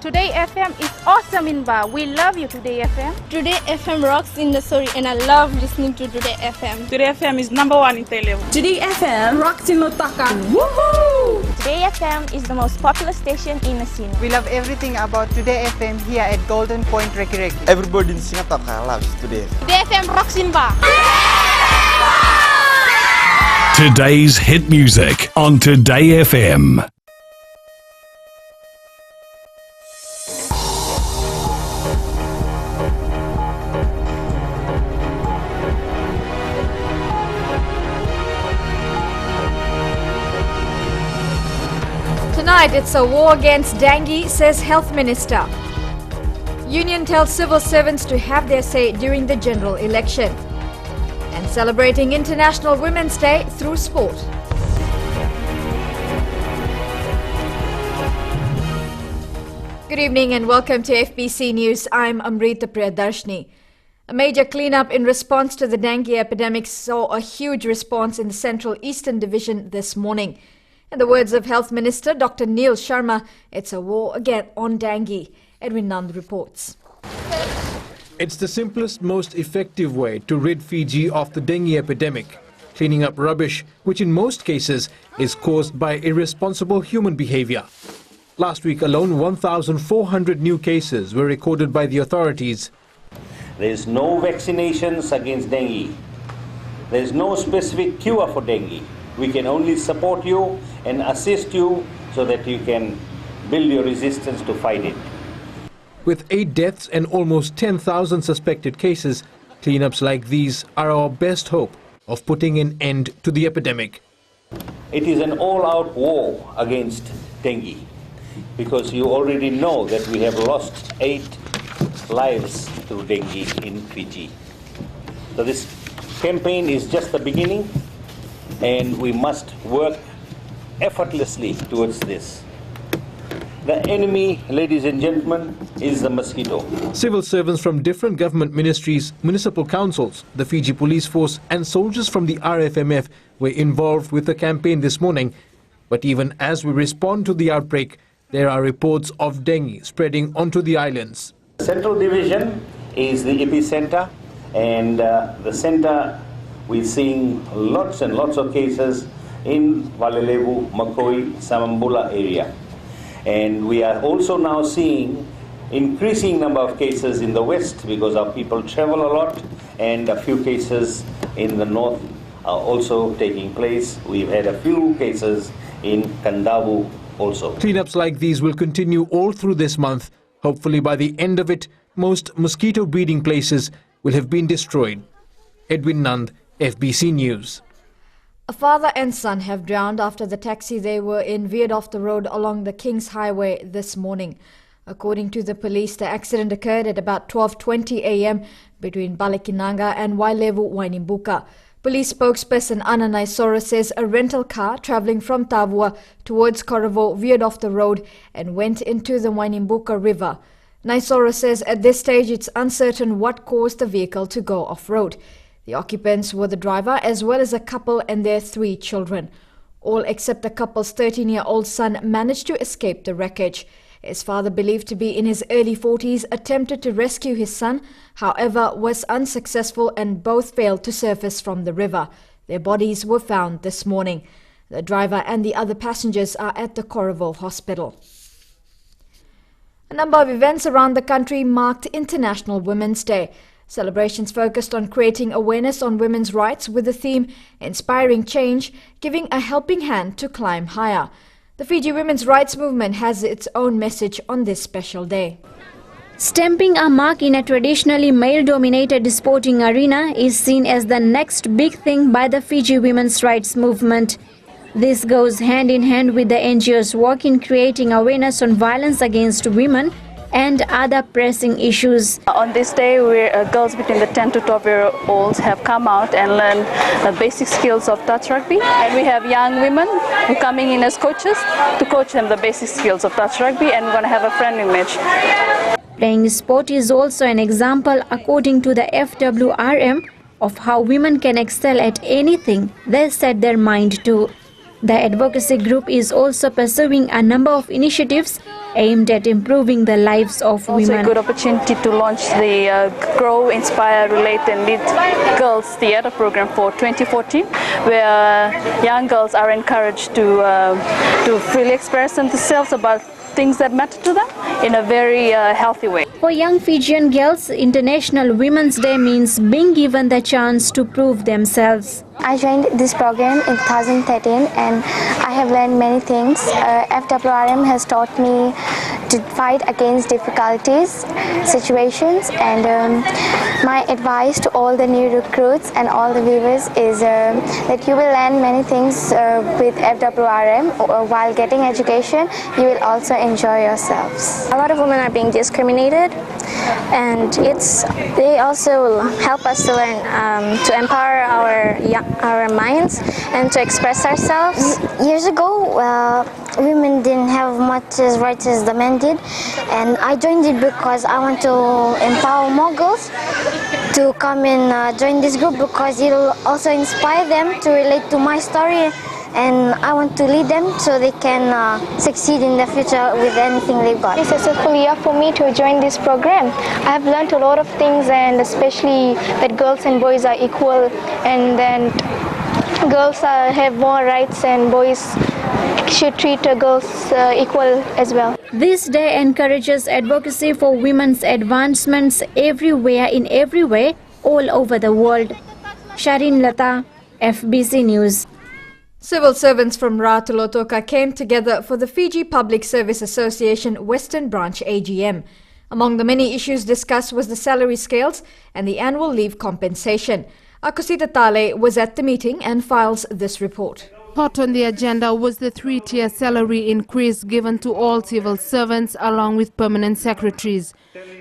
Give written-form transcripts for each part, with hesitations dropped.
Today FM is awesome in Ba. We love you, Today FM. Today FM rocks in the story and I love listening to Today FM. Today FM is #1 in Televu. Today FM rocks in Lotaka. Woohoo! Today FM is the most popular station in Asino. We love everything about Today FM here at Golden Point Reki. Everybody in Singapore loves Today FM. Today FM rocks in Ba. Today's hit music on Today FM. Tonight it's a war against dengue, says Health Minister. Union tells civil servants to have their say during the general election. And celebrating International Women's Day through sport. Good evening and welcome to FBC News. I'm Amrita Priyadarshini. A major cleanup in response to the dengue epidemic saw a huge response in the Central Eastern Division this morning. In the words of Health Minister Dr. Neil Sharma, it's a war again on dengue. Edwin Nand reports. It's the simplest, most effective way to rid Fiji of the dengue epidemic, cleaning up rubbish, which in most cases is caused by irresponsible human behavior. Last week alone, 1,400 new cases were recorded by the authorities. There is no vaccinations against dengue. There is no specific cure for dengue. We can only support you and assist you so that you can build your resistance to fight it. With 8 deaths and almost 10,000 suspected cases, cleanups like these are our best hope of putting an end to the epidemic. It is an all-out war against dengue because you already know that we have lost 8 lives through dengue in Fiji. So this campaign is just the beginning and we must work effortlessly towards this. The enemy, ladies and gentlemen, is the mosquito. Civil servants from different government ministries, municipal councils, the Fiji Police Force and soldiers from the RFMF were involved with the campaign this morning. But even as we respond to the outbreak, there are reports of dengue spreading onto the islands. Central Division is the epicenter, and the center we're seeing lots and lots of cases in Valelevu, Makoi, Samambula area. And we are also now seeing increasing number of cases in the west because our people travel a lot, and a few cases in the north are also taking place. We've had a few cases in Kandavu also. Cleanups like these will continue all through this month. Hopefully by the end of it, most mosquito breeding places will have been destroyed. Edwin Nand, FBC News. A father and son have drowned after the taxi they were in veered off the road along the King's Highway this morning. According to the police, the accident occurred at about 12:20 a.m. between Balekinanga and Wailevu, Wainimbuka. Police spokesperson Ana Naisora says a rental car travelling from Tavua towards Koravo veered off the road and went into the Wainimbuka River. Naisora says at this stage it's uncertain what caused the vehicle to go off-road. The occupants were the driver as well as a couple and their 3 children. All except the couple's 13-year-old son managed to escape the wreckage. His father, believed to be in his early 40s, attempted to rescue his son, however was unsuccessful and both failed to surface from the river. Their bodies were found this morning. The driver and the other passengers are at the Koravo Hospital. A number of events around the country marked International Women's Day. Celebrations focused on creating awareness on women's rights with the theme Inspiring Change, Giving a Helping Hand to Climb Higher. The Fiji Women's Rights Movement has its own message on this special day. Stamping a mark in a traditionally male-dominated sporting arena is seen as the next big thing by the Fiji Women's Rights Movement. This goes hand in hand with the NGO's work in creating awareness on violence against women and other pressing issues. On this day, girls between the 10 to 12-year-olds have come out and learned the basic skills of touch rugby. And we have young women who are coming in as coaches to coach them the basic skills of touch rugby, and we're going to have a friendly match. Playing sport is also an example, according to the FWRM, of how women can excel at anything they set their mind to. The advocacy group is also pursuing a number of initiatives aimed at improving the lives of Also women. a good opportunity to launch the Grow, Inspire, Relate and Lead Girls Theatre program for 2014, where young girls are encouraged to freely express themselves about things that matter to them in a very healthy way. For young Fijian girls, International Women's Day means being given the chance to prove themselves. I joined this program in 2013 and I have learned many things. FWRM has taught me to fight against difficulties, situations, and my advice to all the new recruits and all the viewers is that you will learn many things with FWRM. While getting education, you will also enjoy yourselves. A lot of women are being discriminated, and they also help us to learn to empower our minds and to express ourselves. Years ago, women didn't have much rights as the men did, and I joined it because I want to empower more girls to come and join this group, because it will also inspire them to relate to my story, and I want to lead them so they can succeed in the future with anything they've got. It's a successful year for me to join this program. I have learned a lot of things, and especially that girls and boys are equal, and then girls have more rights and boys should treat girls equal as well. This day encourages advocacy for women's advancements everywhere in every way, all over the world. Sharin Lata, FBC News. Civil servants from Ra to Lautoka came together for the Fiji Public Service Association Western Branch AGM. Among the many issues discussed was the salary scales and the annual leave compensation. Akusita Tale was at the meeting and files this report. Hot on the agenda was the three-tier salary increase given to all civil servants along with permanent secretaries.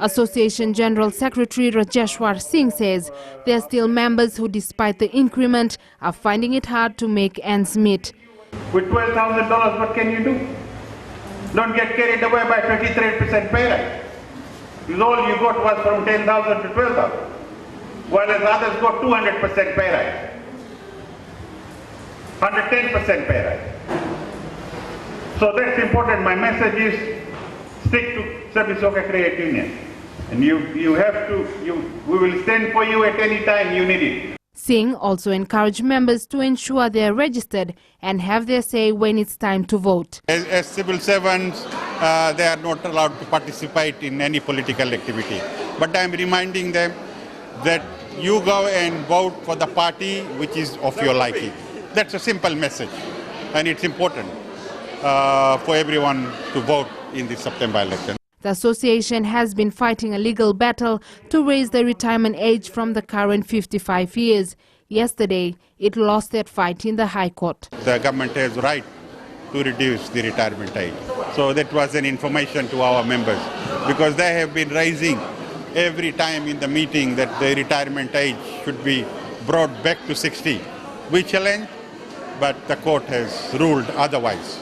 Association General Secretary Rajeshwar Singh says there are still members who, despite the increment, are finding it hard to make ends meet. With $12,000, what can you do? Don't get carried away by 23% pay rise. Because all you got was from 10,000 to 12,000, whereas others got 200% pay rise. 110% pay rise. So that's important. My message is stick to Sabisoka Credit Union. And we will stand for you at any time you need it. Singh also encouraged members to ensure they are registered and have their say when it's time to vote. As civil servants, they are not allowed to participate in any political activity. But I'm reminding them that you go and vote for the party which is of your liking. That's a simple message, and it's important for everyone to vote in the September election. The association has been fighting a legal battle to raise the retirement age from the current 55 years. Yesterday, it lost that fight in the High Court. The government has right to reduce the retirement age. So that was an information to our members, because they have been raising every time in the meeting that the retirement age should be brought back to 60. We challenge, but the court has ruled otherwise.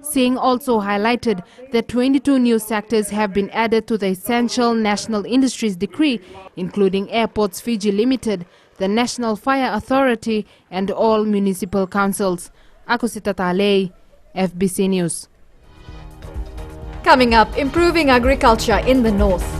Singh also highlighted that 22 new sectors have been added to the Essential National Industries Decree, including Airports Fiji Limited, the National Fire Authority and all municipal councils. Akusita Tale, FBC News. Coming up, improving agriculture in the north.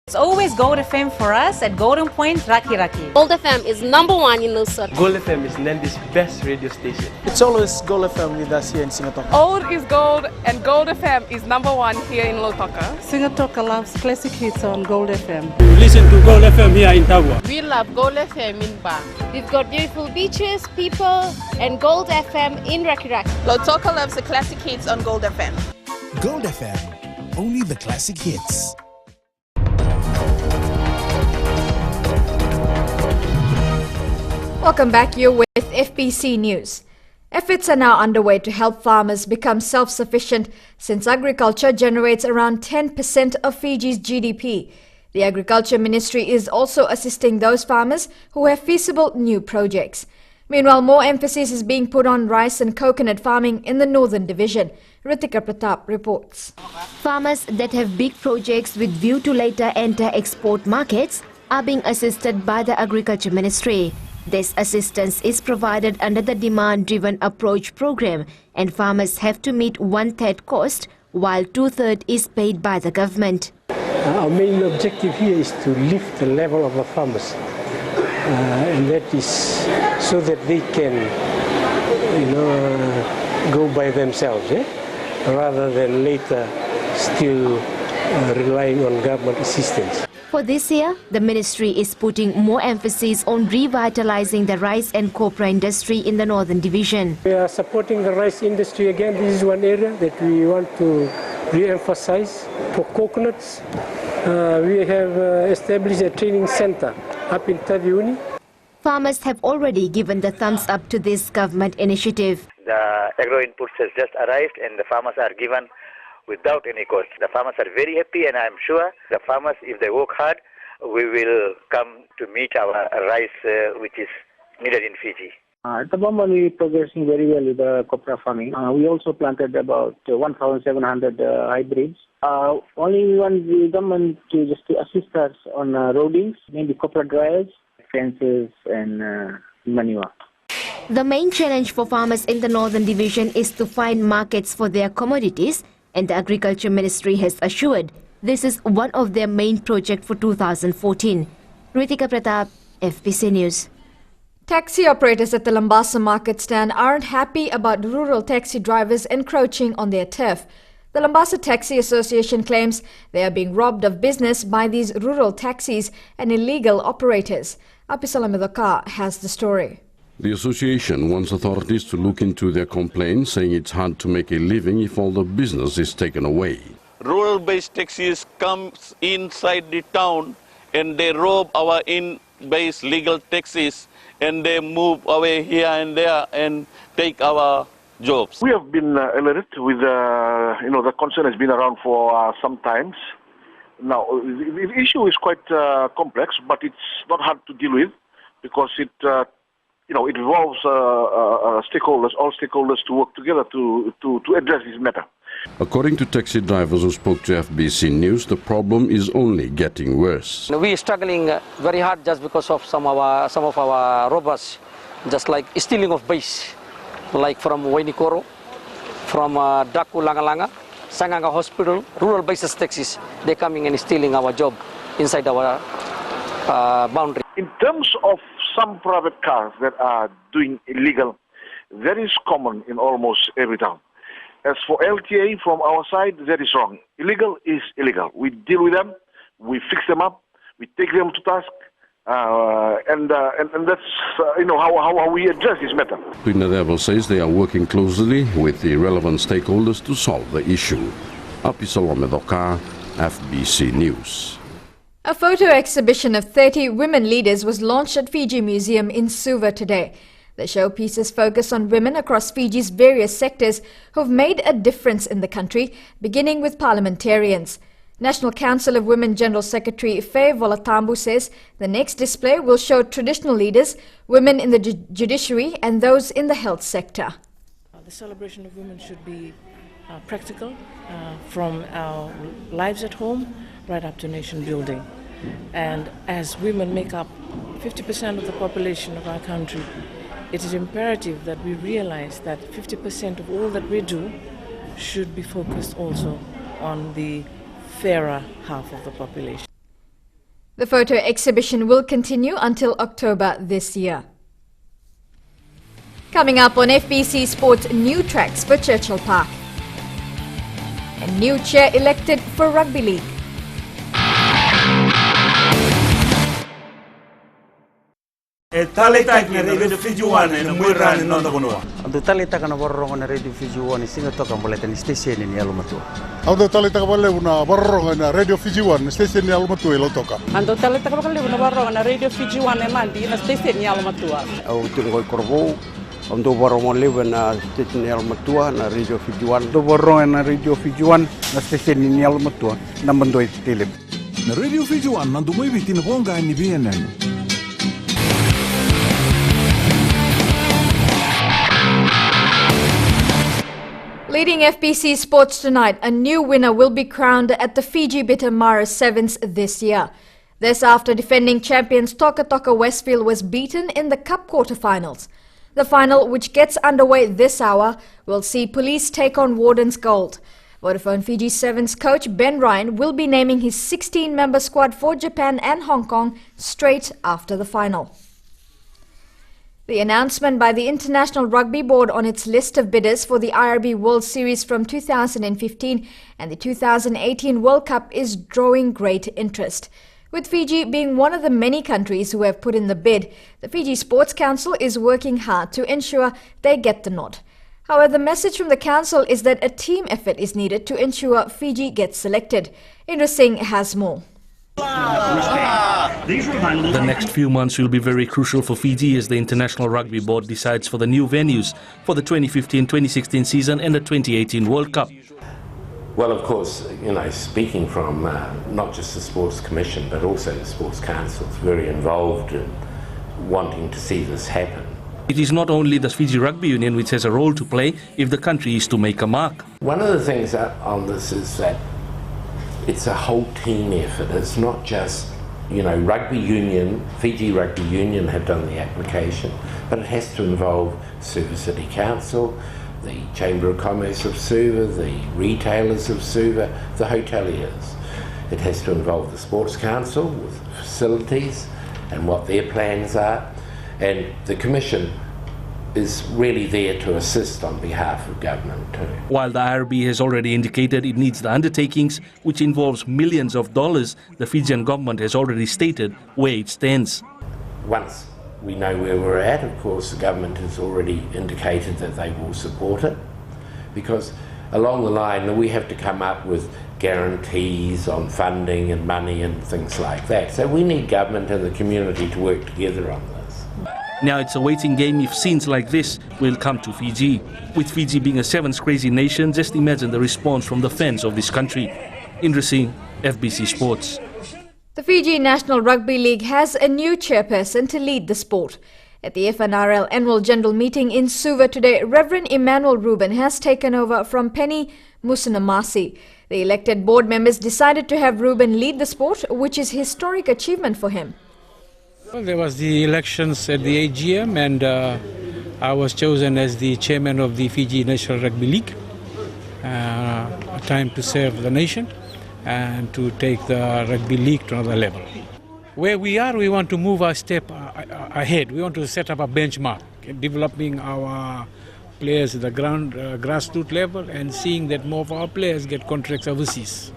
It's always Gold FM for us at Golden Point, Raki Raki. Gold FM is #1 in Lusur. Gold FM is Nandi's best radio station. It's always Gold FM with us here in Singatoka. Old is gold, and Gold FM is #1 here in Lautoka. Singatoka loves classic hits on Gold FM. You listen to Gold FM here in Tagua. We love Gold FM in Ba. We've got beautiful beaches, people, and Gold FM in Raki Raki. Lautoka loves the classic hits on Gold FM. Gold FM, only the classic hits. Welcome back. You're with FBC News. Efforts are now underway to help farmers become self-sufficient, since agriculture generates around 10% of Fiji's GDP. The Agriculture Ministry is also assisting those farmers who have feasible new projects. Meanwhile, more emphasis is being put on rice and coconut farming in the Northern Division. Ritika Pratap reports. Farmers that have big projects with view to later enter export markets are being assisted by the Agriculture Ministry. This assistance is provided under the demand-driven approach program, and farmers have to meet 1/3 cost, while 2/3 is paid by the government. Our main objective here is to lift the level of the farmers, and that is so that they can, go by themselves, rather than later still relying on government assistance. For this year, the ministry is putting more emphasis on revitalizing the rice and copra industry in the Northern Division. We are supporting the rice industry again. This is one area that we want to re-emphasize. For coconuts, we have established a training center up in Taviuni. Farmers have already given the thumbs up to this government initiative. The agro inputs has just arrived and the farmers are given without any cost. The farmers are very happy, and I am sure the farmers, if they work hard, we will come to meet our rice which is needed in Fiji. At the moment, we are progressing very well with the copra farming. We also planted about 1,700 hybrids. Only we want the government to assist us on roadings, maybe copra dryers, fences, and manure. The main challenge for farmers in the Northern Division is to find markets for their commodities, and the Agriculture Ministry has assured this is one of their main projects for 2014. Ritika Pratap, FBC News. Taxi operators at the Lambasa market stand aren't happy about rural taxi drivers encroaching on their turf. The Lambasa Taxi Association claims they are being robbed of business by these rural taxis and illegal operators. Apisalamedoka has the story. The association wants authorities to look into their complaints, saying it's hard to make a living if all the business is taken away. Rural-based taxis come inside the town and they rob our in-based legal taxis, and they move away here and there and take our jobs. We have been alerted with, the concern has been around for some times. Now, the issue is quite complex, but it's not hard to deal with because it involves stakeholders, all stakeholders to work together to address this matter. According to taxi drivers who spoke to FBC News, the problem is only getting worse. We are struggling very hard just because of some of our robbers, just like stealing of base, like from Wainikoro, from Daku Langalanga, Sanganga Hospital, rural basis taxis. They're coming and stealing our job inside our boundary. In terms of some private cars that are doing illegal, that is common in almost every town. As for LTA, from our side, that is wrong. Illegal is illegal. We deal with them, we fix them up, we take them to task, and that's how we address this matter. Tuinadevo says they are working closely with the relevant stakeholders to solve the issue. Apisalamedoka, FBC News. A photo exhibition of 30 women leaders was launched at Fiji Museum in Suva today. The showpieces focus on women across Fiji's various sectors who've made a difference in the country, beginning with parliamentarians. National Council of Women General Secretary Faye Volatambu says the next display will show traditional leaders, women in the judiciary and those in the health sector. The celebration of women should be practical, from our lives at home right up to nation building. And as women make up 50% of the population of our country, it is imperative that we realize that 50% of all that we do should be focused also on the fairer half of the population. The photo exhibition will continue until October this year. Coming up on FBC Sports, new tracks for Churchill Park. And new chair elected for Rugby League. Talita na radio Fiji One na mwira ni nonda bonua. Ando talita kana borro na radio Fiji One singa toka mbole ni station ni alumatua. Ando talita kabale una borro na radio Fiji One station ni alumatua ilo toka. Ando talita kabale una borro na radio Fiji One mandi na station ni alumatua. Au tungo korbo ando borro mo leve na station ni alumatua na radio Fiji One. Do borro na radio Fiji One na station ni alumatua na mando tele. Na radio Fiji One nando mo ibiti na bonga ni bienen. Leading FBC Sports tonight, a new winner will be crowned at the Fiji Bitter Mara Sevens this year. This after defending champions Toka Toka Westfield was beaten in the Cup quarterfinals. The final, which gets underway this hour, will see Police take on Wardens Gold. Vodafone Fiji Sevens coach Ben Ryan will be naming his 16-member squad for Japan and Hong Kong straight after the final. The announcement by the International Rugby Board on its list of bidders for the IRB World Series from 2015 and the 2018 World Cup is drawing great interest. With Fiji being one of the many countries who have put in the bid, the Fiji Sports Council is working hard to ensure they get the nod. However, the message from the council is that a team effort is needed to ensure Fiji gets selected. Indra Singh has more. The next few months will be very crucial for Fiji as the International Rugby Board decides for the new venues for the 2015-2016 season and the 2018 World Cup. Well, of course, speaking from not just the Sports Commission but also the Sports Council, is very involved in wanting to see this happen. It is not only the Fiji Rugby Union which has a role to play if the country is to make a mark. One of the things on this is that it's a whole team effort. It's not just, Rugby Union, Fiji Rugby Union have done the application, but it has to involve Suva City Council, the Chamber of Commerce of Suva, the retailers of Suva, the hoteliers. It has to involve the Sports Council with facilities and what their plans are, and the Commission is really there to assist on behalf of government too. While the IRB has already indicated it needs the undertakings, which involves millions of dollars, the Fijian government has already stated where it stands. Once we know where we're at, of course, the government has already indicated that they will support it, because along the line we have to come up with guarantees on funding and money and things like that. So we need government and the community to work together on this. Now it's a waiting game if scenes like this will come to Fiji. With Fiji being a sevens crazy nation, just imagine the response from the fans of this country. Indra Singh, FBC Sports. The Fiji National Rugby League has a new chairperson to lead the sport. At the FNRL Annual General Meeting in Suva today, Reverend Emmanuel Rubin has taken over from Penny Musanamasi. The elected board members decided to have Rubin lead the sport, which is a historic achievement for him. Well, there was the elections at the AGM and I was chosen as the chairman of the Fiji National Rugby League. A time to serve the nation and to take the rugby league to another level. Where we are, we want to move a step ahead. We want to set up a benchmark, developing our players at the grassroots level and seeing that more of our players get contracts overseas.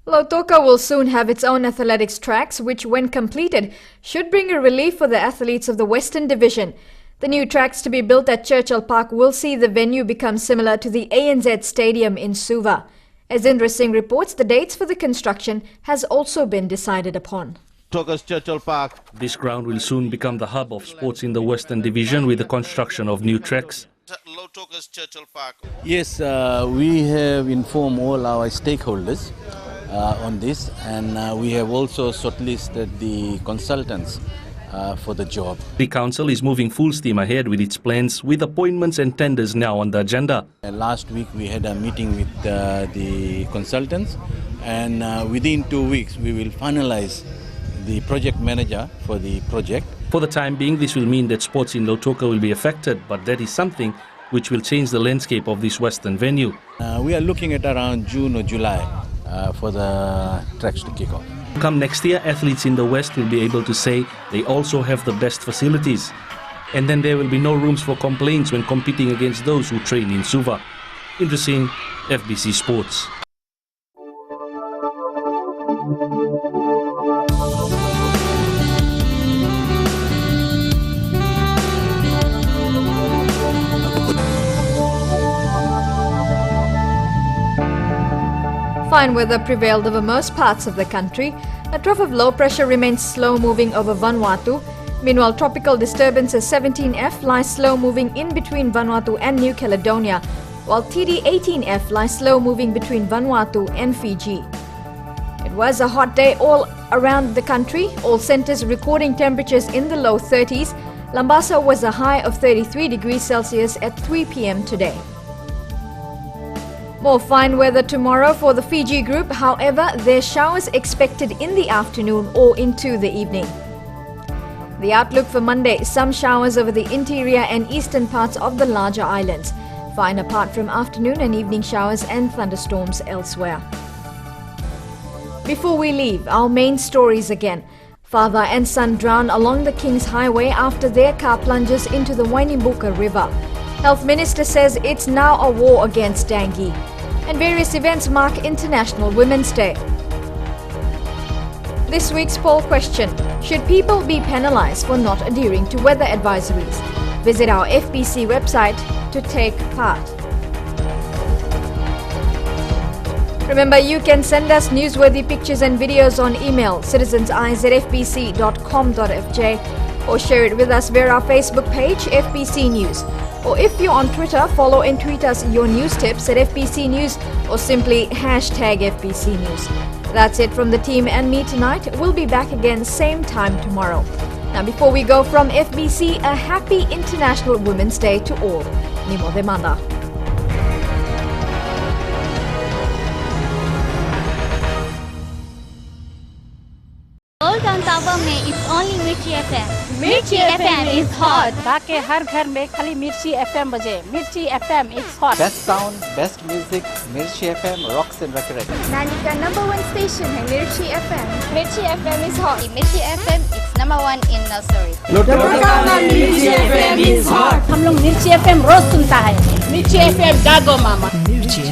Lautoka will soon have its own athletics tracks, which when completed should bring a relief for the athletes of the Western Division. The new tracks to be built at Churchill Park will see the venue become similar to the ANZ Stadium in Suva. As Indra Singh reports, the dates for the construction has also been decided upon. Churchill Park. This ground will soon become the hub of sports in the Western Division with the construction of new tracks. Yes, we have informed all our stakeholders on this, and we have also shortlisted the consultants for the job. The council is moving full steam ahead with its plans, with appointments and tenders now on the agenda. Last week we had a meeting with the consultants, and within 2 weeks we will finalize the project manager for the project. For the time being, this will mean that sports in Lautoka will be affected, but that is something which will change the landscape of this Western venue. We are looking at around June or July for the tracks to kick off. Come next year, athletes in the West will be able to say they also have the best facilities. And then there will be no rooms for complaints when competing against those who train in Suva. Indra Singh, FBC Sports. Fine weather prevailed over most parts of the country. A trough of low pressure remains slow-moving over Vanuatu. Meanwhile, tropical disturbances 17F lies slow-moving in between Vanuatu and New Caledonia, while TD18F lies slow-moving between Vanuatu and Fiji. It was a hot day all around the country, all centres recording temperatures in the low 30s. Lambasa was a high of 33 degrees Celsius at 3 p.m. today. More fine weather tomorrow for the Fiji group. However, there's showers expected in the afternoon or into the evening. The outlook for Monday, some showers over the interior and eastern parts of the larger islands. Fine apart from afternoon and evening showers and thunderstorms elsewhere. Before we leave, our main stories again. Father and son drown along the King's Highway after their car plunges into the Wainimbuka River. Health Minister says it's now a war against dengue. And various events mark International Women's Day. This week's poll question: should people be penalized for not adhering to weather advisories? Visit our FBC website to take part. Remember, you can send us newsworthy pictures and videos on email citizens@fbc.com.fj or share it with us via our Facebook page FBC News. Or if you're on Twitter, follow and tweet us your news tips at FBC News or simply #FBC News. That's it from the team and me tonight. We'll be back again same time tomorrow. Now, before we go from FBC, a happy International Women's Day to all. Nimo demanda. Old Town Tower में it's only Mirchi FM. Mirchi FM is hot. बाके हर घर में खाली मिर्ची FM बजे. मिर्ची FM is hot. Best sound, best music. Mirchi FM rocks and records. Nani का #1 station है Mirchi FM. Mirchi FM is hot. Mirchi FM it's #1 in nursery. Mirchi FM is hot. हम लोग मिर्ची FM रोज सुनता है. मिर्ची FM जागो मामा. Mirchi